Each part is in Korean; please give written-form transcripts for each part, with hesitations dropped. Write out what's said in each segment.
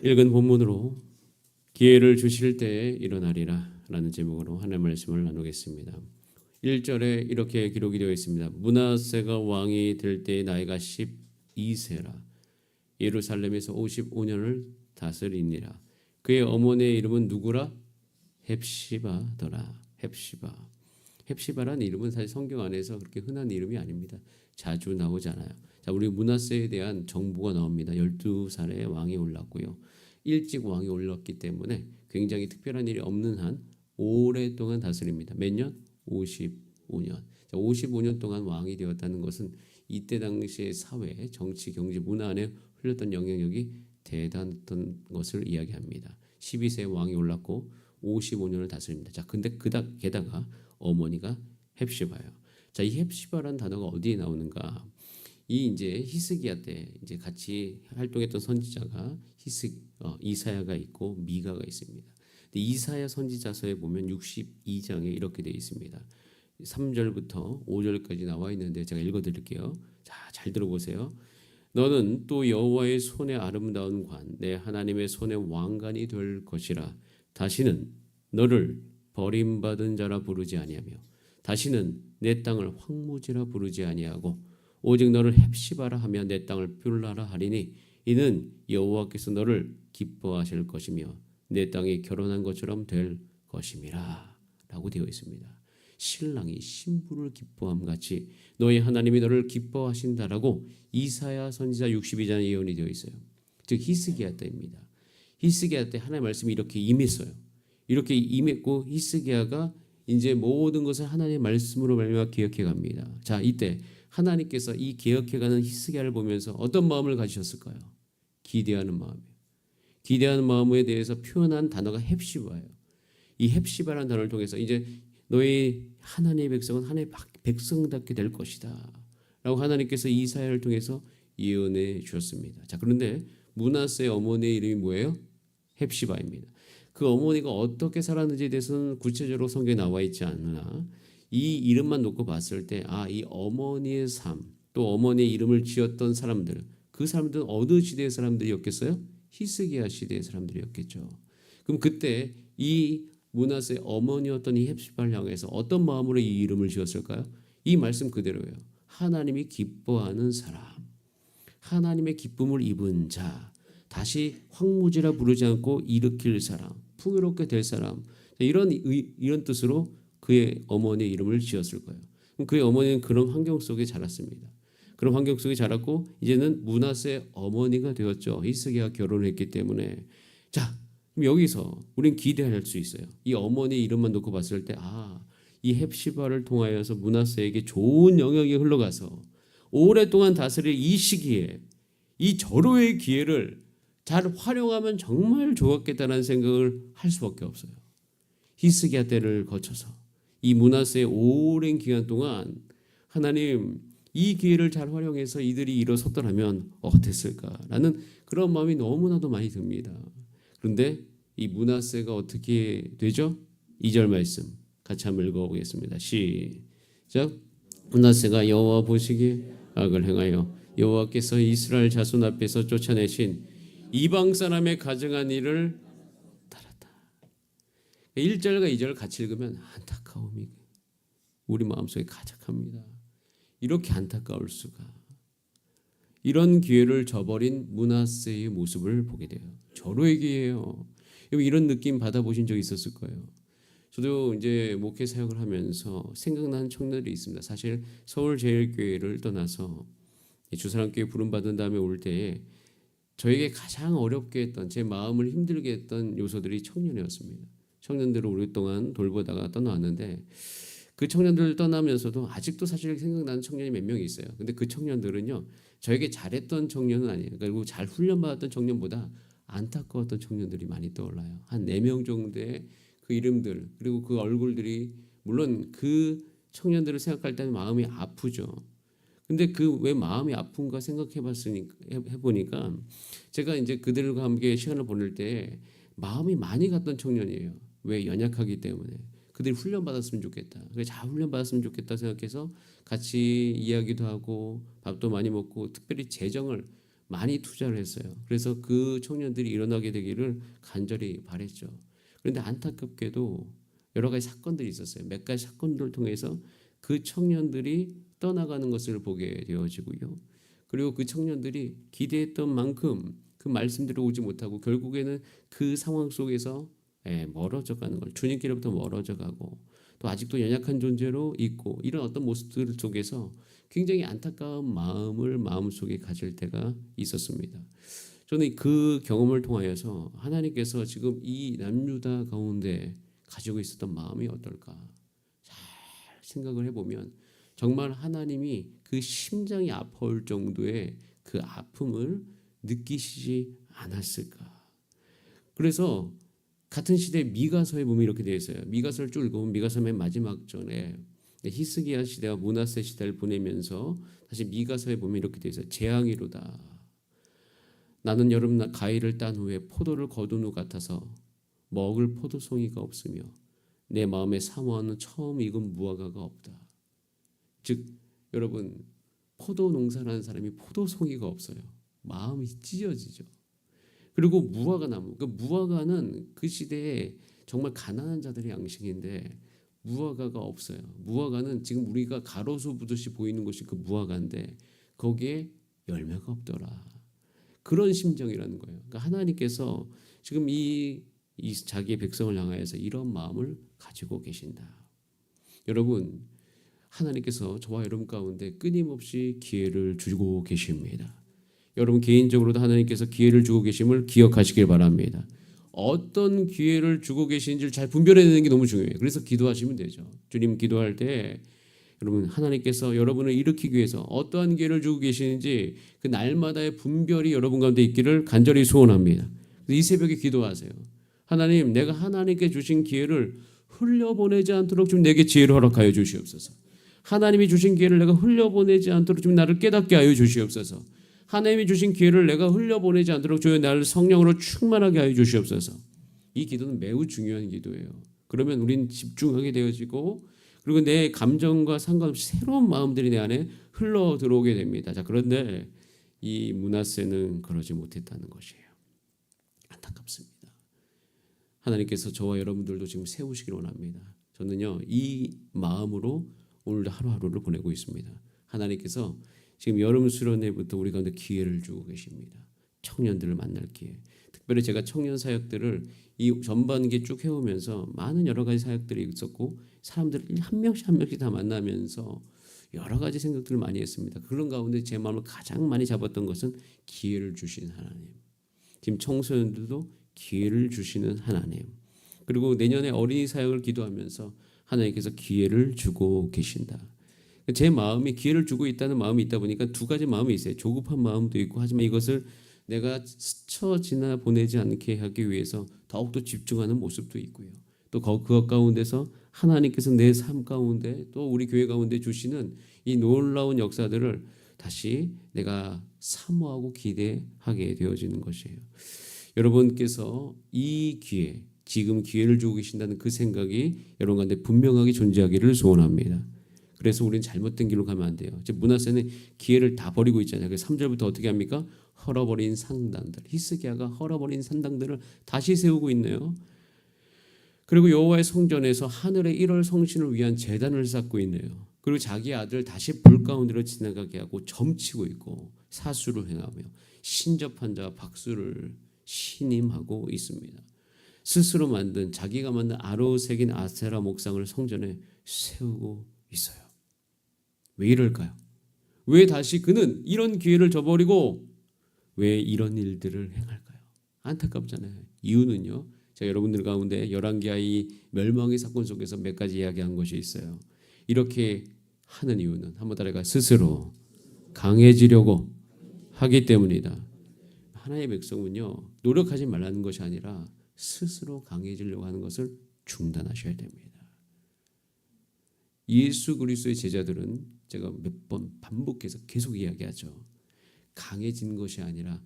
읽은 본문으로 기회를 주실 때에 일어나리라 라는 제목으로 하나님의 말씀을 나누겠습니다. 1절에 이렇게 기록이 되어 있습니다. 므낫세가 왕이 될 때의 나이가 12세라. 예루살렘에서 55년을 다스리니라. 그의 어머니의 이름은 누구라? 헵시바더라. 헵시바. 헵시바라는 이름은 사실 성경 안에서 그렇게 흔한 이름이 아닙니다. 자주 나오지 않아요. 자, 우리 므낫세에 대한 정보가 나옵니다. 12살에 왕이 올랐고요. 일찍 왕이 올랐기 때문에 굉장히 특별한 일이 없는 한 오랫동안 다스립니다. 몇 년? 55년. 자, 55년 동안 왕이 되었다는 것은 이때 당시의 사회, 정치, 경제, 문화 안에 흘렸던 영향력이 대단했던 것을 이야기합니다. 12세에 왕이 올랐고 55년을 다스립니다. 자, 근데 게다가 어머니가 헵시바예요. 자, 이 헵시바라는 단어가 어디에 나오는가? 이 이제 히스기야 때 이제 같이 활동했던 선지자가 이사야가 있고 미가가 있습니다. 근데 이사야 선지자서에 보면 62장에 이렇게 되어 있습니다. 3절부터 5절까지 나와 있는데 제가 읽어드릴게요. 자, 잘 들어보세요. 너는 또 여호와의 손의 아름다운 관, 내 하나님의 손의 왕관이 될 것이라. 다시는 너를 버림받은 자라 부르지 아니하며 다시는 내 땅을 황무지라 부르지 아니하고 오직 너를 헵시바라 하며 내 땅을 뷸라라 하리니 이는 여호와께서 너를 기뻐하실 것이며 내 땅이 결혼한 것처럼 될 것임이라 라고 되어 있습니다. 신랑이 신부를 기뻐함 같이 너의 하나님이 너를 기뻐하신다라고 이사야 선지자 62장에 예언이 되어 있어요. 즉 히스기야 때입니다. 히스기야 때 하나님의 말씀이 이렇게 임했어요. 이렇게 임했고 히스기야가 이제 모든 것을 하나님의 말씀으로 말미암아 기억해 갑니다. 자, 이때 하나님께서 이 기억해가는 히스기야를 보면서 어떤 마음을 가지셨을까요? 기대하는 마음이에요. 기대하는 마음에 대해서 표현한 단어가 헵시바예요. 이 헵시바라는 단어를 통해서 이제 너희 하나님의 백성은 하나님의 백성답게 될 것이다 라고 하나님께서 이사야를 통해서 예언해 주셨습니다. 자, 그런데 므낫세의 어머니의 이름이 뭐예요? 헵시바입니다. 그 어머니가 어떻게 살았는지에 대해서는 구체적으로 성경에 나와 있지 않으나 이 이름만 놓고 봤을 때 이 어머니의 삶, 또 어머니의 이름을 지었던 사람들, 그 사람들은 어느 시대의 사람들이었겠어요? 히스기야 시대의 사람들이었겠죠. 그럼 그때 이 므낫세의 어머니였던 이 헵시바를 향해서 어떤 마음으로 이 이름을 지었을까요? 이 말씀 그대로예요. 하나님이 기뻐하는 사람, 하나님의 기쁨을 입은 자, 다시 황무지라 부르지 않고 일으킬 사람, 풍요롭게 될 사람, 이런 뜻으로 그의 어머니의 이름을 지었을 거예요. 그의 어머니는 그런 환경 속에 자랐습니다. 그런 환경 속에 자랐고 이제는 므낫세의 어머니가 되었죠. 히스기야가 결혼을 했기 때문에. 자, 그럼 여기서 우린 기대할 수 있어요. 이 어머니의 이름만 놓고 봤을 때 이 헵시바를 통하여서 므낫세에게 좋은 영향이 흘러가서 오랫동안 다스릴 이 시기에 이 절호의 기회를 잘 활용하면 정말 좋았겠다는 생각을 할 수밖에 없어요. 히스기야 때를 거쳐서 이 므낫세의 오랜 기간 동안 하나님 이 기회를 잘 활용해서 이들이 일어섰더라면 어땠을까라는 그런 마음이 너무나도 많이 듭니다. 그런데 이 므낫세가 어떻게 되죠? 2절 말씀 같이 한번 읽어보겠습니다. 시작. 므낫세가 여호와 보시기에 악을 행하여 여호와께서 이스라엘 자손 앞에서 쫓아내신 이방 사람의 가증한 일을 따랐다. 1절과 2절을 같이 읽으면 안타까움이 우리 마음속에 가득합니다. 이렇게 안타까울 수가. 이런 기회를 저버린 므낫세의 모습을 보게 돼요. 절호의 기회예요. 이런 느낌 받아보신 적 있었을 거예요. 저도 이제 목회 사역을 하면서 생각나는 청년들이 있습니다. 사실 서울제일교회를 떠나서 주사랑교회 부름받은 다음에 올 때에 저에게 가장 어렵게 했던 제 마음을 힘들게 했던 요소들이 청년이었습니다. 청년들을 오랫동안 돌보다가 떠나왔는데 그 청년들 떠나면서도 아직도 사실 생각나는 청년이 몇 명 있어요. 근데 그 청년들은요 저에게 잘했던 청년은 아니에요. 그리고 잘 훈련받았던 청년보다 안타까웠던 청년들이 많이 떠올라요. 한 4명 정도의 그 이름들 그리고 그 얼굴들이 물론 그 청년들을 생각할 때는 마음이 아프죠. 근데 그 왜 마음이 아픈가 해보니까 제가 이제 그들과 함께 시간을 보낼 때 마음이 많이 갔던 청년이에요. 왜? 연약하기 때문에. 그들이 훈련받았으면 좋겠다. 잘 훈련받았으면 좋겠다 생각해서 같이 이야기도 하고 밥도 많이 먹고 특별히 재정을 많이 투자를 했어요. 그래서 그 청년들이 일어나게 되기를 간절히 바랬죠. 그런데 안타깝게도 여러 가지 사건들이 있었어요. 몇 가지 사건들을 통해서 그 청년들이 떠나가는 것을 보게 되어지고요. 그리고 그 청년들이 기대했던 만큼 그 말씀대로 오지 못하고 결국에는 그 상황 속에서 멀어져 가는 걸, 주님께로부터 멀어져 가고 또 아직도 연약한 존재로 있고 이런 어떤 모습들 속에서 굉장히 안타까운 마음을 마음속에 가질 때가 있었습니다. 저는 그 경험을 통하여서 하나님께서 지금 이 남유다 가운데 가지고 있었던 마음이 어떨까 잘 생각을 해보면 정말 하나님이 그 심장이 아파올 정도의 그 아픔을 느끼시지 않았을까. 그래서 같은 시대 미가서에 보면 이렇게 되어 있어요. 미가서를 쭉 읽으면 미가서 맨 마지막 전에 히스기야 시대와 므낫세 시대를 보내면서 다시 미가서에 보면 이렇게 되어 있어요. 재앙이로다. 나는 여름 가위를 딴 후에 포도를 거둔 후 같아서 먹을 포도송이가 없으며 내 마음의 사모하는 처음 익은 무화과가 없다. 즉 여러분 포도 농사라는 사람이 포도송이가 없어요. 마음이 찢어지죠. 그리고 무화과 나무. 그 무화과는 그 시대에 정말 가난한 자들의 양식인데 무화과가 없어요. 무화과는 지금 우리가 가로수 보듯이 보이는 것이 그 무화과인데 거기에 열매가 없더라. 그런 심정이라는 거예요. 그러니까 하나님께서 지금 이 자기의 백성을 향하여서 이런 마음을 가지고 계신다. 여러분, 하나님께서 저와 여러분 가운데 끊임없이 기회를 주고 계십니다. 여러분 개인적으로도 하나님께서 기회를 주고 계심을 기억하시길 바랍니다. 어떤 기회를 주고 계신지를 잘 분별해내는 게 너무 중요해요. 그래서 기도하시면 되죠. 주님 기도할 때 여러분 하나님께서 여러분을 일으키기 위해서 어떠한 기회를 주고 계시는지 그 날마다의 분별이 여러분 가운데 있기를 간절히 소원합니다. 이 새벽에 기도하세요. 하나님, 내가 하나님께 주신 기회를 흘려보내지 않도록 좀 내게 지혜를 허락하여 주시옵소서. 하나님이 주신 기회를 내가 흘려보내지 않도록 좀 나를 깨닫게 하여 주시옵소서. 하나님이 주신 기회를 내가 흘려보내지 않도록 주여 나를 성령으로 충만하게 하여 주시옵소서. 이 기도는 매우 중요한 기도예요. 그러면 우리는 집중하게 되어지고 그리고 내 감정과 상관없이 새로운 마음들이 내 안에 흘러 들어오게 됩니다. 자, 그런데 이 므낫세는 그러지 못했다는 것이에요. 안타깝습니다. 하나님께서 저와 여러분들도 지금 세우시길 원합니다. 저는요 이 마음으로 오늘도 하루하루를 보내고 있습니다. 하나님께서 지금 여름 수련회부터 우리 가운데 기회를 주고 계십니다. 청년들을 만날 기회. 특별히 제가 청년 사역들을 이 전반기에 쭉 해오면서 많은 여러 가지 사역들이 있었고 사람들을 한 명씩 한 명씩 다 만나면서 여러 가지 생각들을 많이 했습니다. 그런 가운데 제 마음을 가장 많이 잡았던 것은 기회를 주신 하나님. 지금 청소년들도 기회를 주시는 하나님. 그리고 내년에 어린이 사역을 기도하면서 하나님께서 기회를 주고 계신다. 제 마음이 기회를 주고 있다는 마음이 있다 보니까 두 가지 마음이 있어요. 조급한 마음도 있고 하지만 이것을 내가 스쳐 지나 보내지 않게 하기 위해서 더욱더 집중하는 모습도 있고요. 또 그것 가운데서 하나님께서 내 삶 가운데 또 우리 교회 가운데 주시는 이 놀라운 역사들을 다시 내가 사모하고 기대하게 되어지는 것이에요. 여러분께서 이 기회, 지금 기회를 주고 계신다는 그 생각이 여러분 가운데 분명하게 존재하기를 소원합니다. 그래서 우리는 잘못된 길로 가면 안 돼요. 지금 므낫세는 기회를 다 버리고 있잖아요. 그래서 3절부터 어떻게 합니까? 헐어버린 상당들. 히스기야가 헐어버린 상당들을 다시 세우고 있네요. 그리고 여호와의 성전에서 하늘의 1월 성신을 위한 제단을 쌓고 있네요. 그리고 자기 아들 다시 불 가운데로 지나가게 하고 점치고 있고 사수를 행하며 신접한 자 박수를 신임하고 있습니다. 스스로 만든 자기가 만든 아로 새긴 아세라 목상을 성전에 세우고 있어요. 왜 이럴까요? 왜 다시 그는 이런 기회를 저버리고 왜 이런 일들을 행할까요? 안타깝잖아요. 이유는요. 제가 여러분들 가운데 열왕기야 이 멸망의 사건 속에서 몇 가지 이야기한 것이 있어요. 이렇게 하는 이유는 한번 따라가 스스로 강해지려고 하기 때문이다. 하나님의 백성은요. 노력하지 말라는 것이 아니라 스스로 강해지려고 하는 것을 중단하셔야 됩니다. 예수 그리스도의 제자들은 제가 몇 번 반복해서 계속 이야기하죠. 강해진 것이 아니라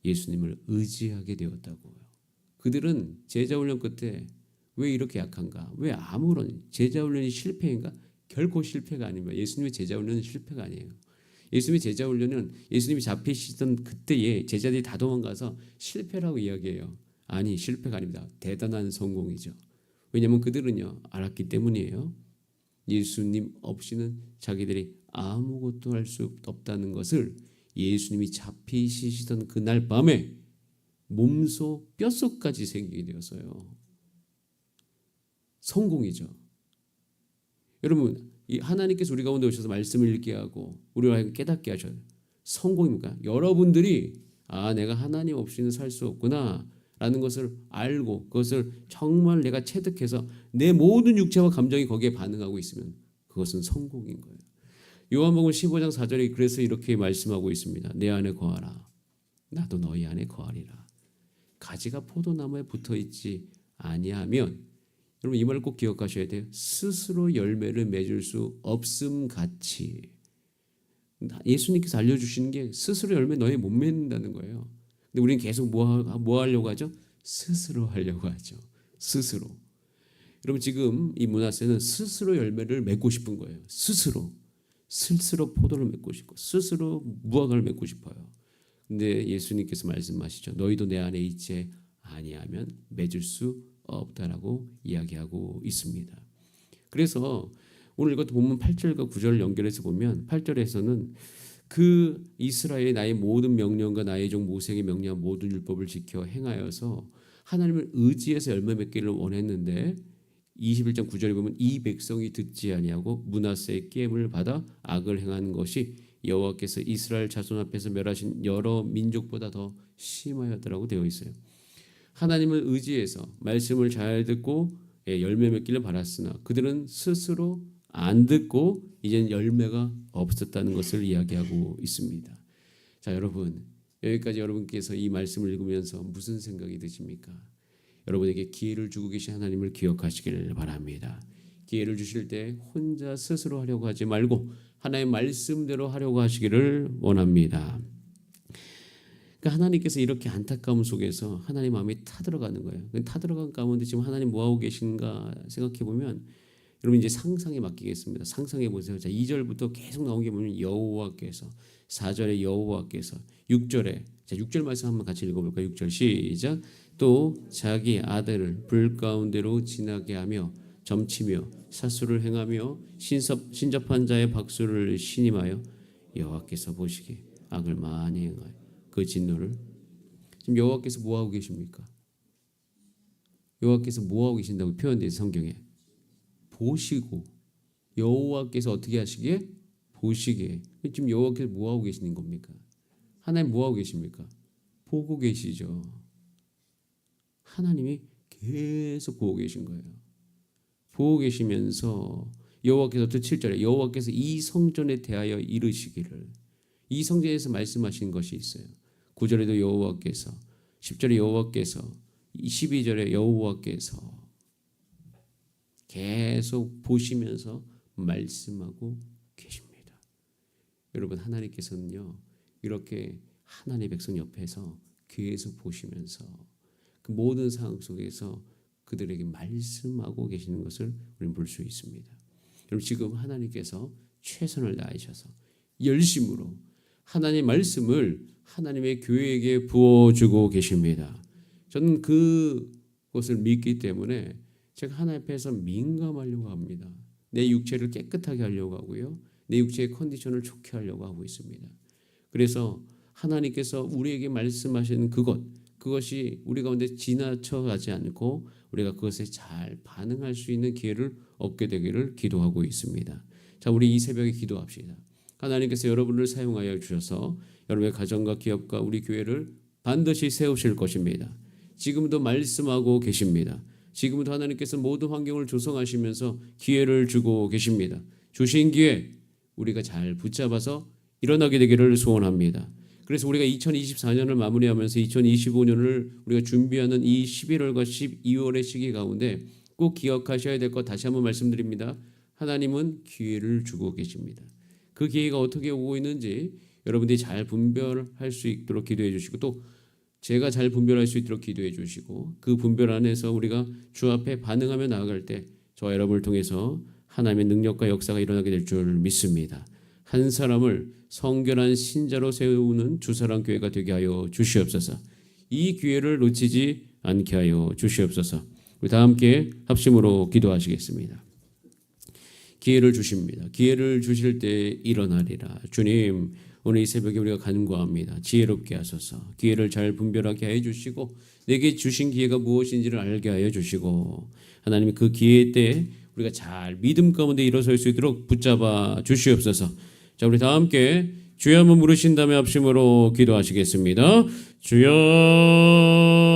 예수님을 의지하게 되었다고요. 그들은 제자훈련 끝에 왜 이렇게 약한가? 왜 아무런 제자훈련이 실패인가? 결코 실패가 아닙니다. 예수님의 제자훈련은 실패가 아니에요. 예수님의 제자 훈련은 예수님이 잡히시던 그때에 제자들이 다 도망가서 실패라고 이야기해요. 아니, 실패가 아닙니다. 대단한 성공이죠. 왜냐하면 그들은요, 알았기 때문이에요. 예수님 없이는 자기들이 아무것도 할 수 없다는 것을 예수님이 잡히시던 그날 밤에 몸속 뼛속까지 생기게 되었어요. 성공이죠. 여러분, 이 하나님께서 우리 가운데 오셔서 말씀을 읽게 하고 우리를 깨닫게 하셔요. 성공입니까? 여러분들이 내가 하나님 없이는 살 수 없구나 라는 것을 알고 그것을 정말 내가 체득해서 내 모든 육체와 감정이 거기에 반응하고 있으면 그것은 성공인 거예요. 요한복음 15장 4절에 그래서 이렇게 말씀하고 있습니다. 내 안에 거하라. 나도 너희 안에 거하리라. 가지가 포도나무에 붙어있지 아니하면, 여러분 이 말을 꼭 기억하셔야 돼요. 스스로 열매를 맺을 수 없음 같이. 예수님께서 알려주시는 게 스스로 열매 너희 못 맺는다는 거예요. 근데 우리는 계속 뭐 하려고 하죠? 스스로 하려고 하죠. 스스로. 여러분 지금 이 므낫세는 스스로 열매를 맺고 싶은 거예요. 스스로 포도를 맺고 싶고 스스로 무화과를 맺고 싶어요. 근데 예수님께서 말씀하시죠. 너희도 내 안에 있지 아니하면 맺을 수 없다라고 이야기하고 있습니다. 그래서 오늘 이것도 본문 8절과 9절을 연결해서 보면 8절에서는 그 이스라엘의 나의 모든 명령과 나의 종 모세에게 명령한 모든 율법을 지켜 행하여서 하나님을 의지해서 열매 맺기를 원했는데 21장 9절에 보면 이 백성이 듣지 아니하고 므낫세의 깨임을 받아 악을 행한 것이 여호와께서 이스라엘 자손 앞에서 멸하신 여러 민족보다 더 심하였다라고 되어 있어요. 하나님을 의지해서 말씀을 잘 듣고 열매 맺기를 바랐으나 그들은 스스로 안 듣고 이제는 열매가 없었다는 것을 이야기하고 있습니다. 자, 여러분 여기까지 여러분께서 이 말씀을 읽으면서 무슨 생각이 드십니까? 여러분에게 기회를 주고 계신 하나님을 기억하시기를 바랍니다. 기회를 주실 때 혼자 스스로 하려고 하지 말고 하나님의 말씀대로 하려고 하시기를 원합니다. 그러니까 하나님께서 이렇게 안타까움 속에서 하나님 마음이 타들어가는 거예요. 타들어간 가운데 지금 하나님 뭐하고 계신가 생각해 보면 여러분 이제 상상에 맡기겠습니다. 상상해 보세요. 자, 2절부터 계속 나온 게 보면 여호와께서, 4절에 여호와께서, 6절에, 자 6절 말씀 한번 같이 읽어볼까요? 6절 시작. 또 자기 아들을 불 가운데로 지나게 하며 점치며 사수를 행하며 신접한 자의 박수를 신임하여 여호와께서 보시기에 악을 많이 행하여 그 진노를. 지금 여호와께서 뭐하고 계십니까? 여호와께서 뭐하고 계신다고 표현되어 있어요, 성경에. 보시고. 여호와께서 어떻게 하시기에? 보시기에. 지금 여호와께서 뭐하고 계시는 겁니까? 하나님 뭐하고 계십니까? 보고 계시죠. 하나님이 계속 보고 계신 거예요. 보고 계시면서 여호와께서 또 7절에 여호와께서 이 성전에 대하여 이르시기를, 이 성전에서 말씀하신 것이 있어요. 9절에도 여호와께서, 10절에 여호와께서, 12절에 여호와께서 계속 보시면서 말씀하고 계십니다. 여러분 하나님께서는요 이렇게 하나님의 백성 옆에서 계속 보시면서 그 모든 상황 속에서 그들에게 말씀하고 계시는 것을 우리는 볼 수 있습니다. 여러분 지금 하나님께서 최선을 다하셔서 열심으로 하나님의 말씀을 하나님의 교회에게 부어주고 계십니다. 저는 그것을 믿기 때문에 제가 하나님 앞에서 민감하려고 합니다. 내 육체를 깨끗하게 하려고 하고요. 내 육체의 컨디션을 좋게 하려고 하고 있습니다. 그래서 하나님께서 우리에게 말씀하시는 그것이 우리 가운데 지나쳐가지 않고 우리가 그것에 잘 반응할 수 있는 기회를 얻게 되기를 기도하고 있습니다. 자, 우리 이 새벽에 기도합시다. 하나님께서 여러분을 사용하여 주셔서 여러분의 가정과 기업과 우리 교회를 반드시 세우실 것입니다. 지금도 말씀하고 계십니다. 지금부터 하나님께서 모든 환경을 조성하시면서 기회를 주고 계십니다. 주신 기회 우리가 잘 붙잡아서 일어나게 되기를 소원합니다. 그래서 우리가 2024년을 마무리하면서 2025년을 우리가 준비하는 이 11월과 12월의 시기 가운데 꼭 기억하셔야 될 것 다시 한번 말씀드립니다. 하나님은 기회를 주고 계십니다. 그 기회가 어떻게 오고 있는지 여러분들이 잘 분별할 수 있도록 기도해 주시고 또 제가 잘 분별할 수 있도록 기도해 주시고 그 분별 안에서 우리가 주 앞에 반응하며 나아갈 때 저와 여러분을 통해서 하나님의 능력과 역사가 일어나게 될 줄 믿습니다. 한 사람을 성결한 신자로 세우는 주사랑교회가 되게 하여 주시옵소서. 이 기회를 놓치지 않게 하여 주시옵소서. 우리 다 함께 합심으로 기도하시겠습니다. 기회를 주십니다. 기회를 주실 때 일어나리라. 주님, 오늘 이 새벽에 우리가 간구합니다. 지혜롭게 하소서. 기회를 잘 분별하게 해 주시고 내게 주신 기회가 무엇인지를 알게 하여 주시고 하나님 그 기회 때 우리가 잘 믿음 가운데 일어설 수 있도록 붙잡아 주시옵소서. 자, 우리 다 함께 주여 한번 부르신 다음에 합심으로 기도하시겠습니다. 주여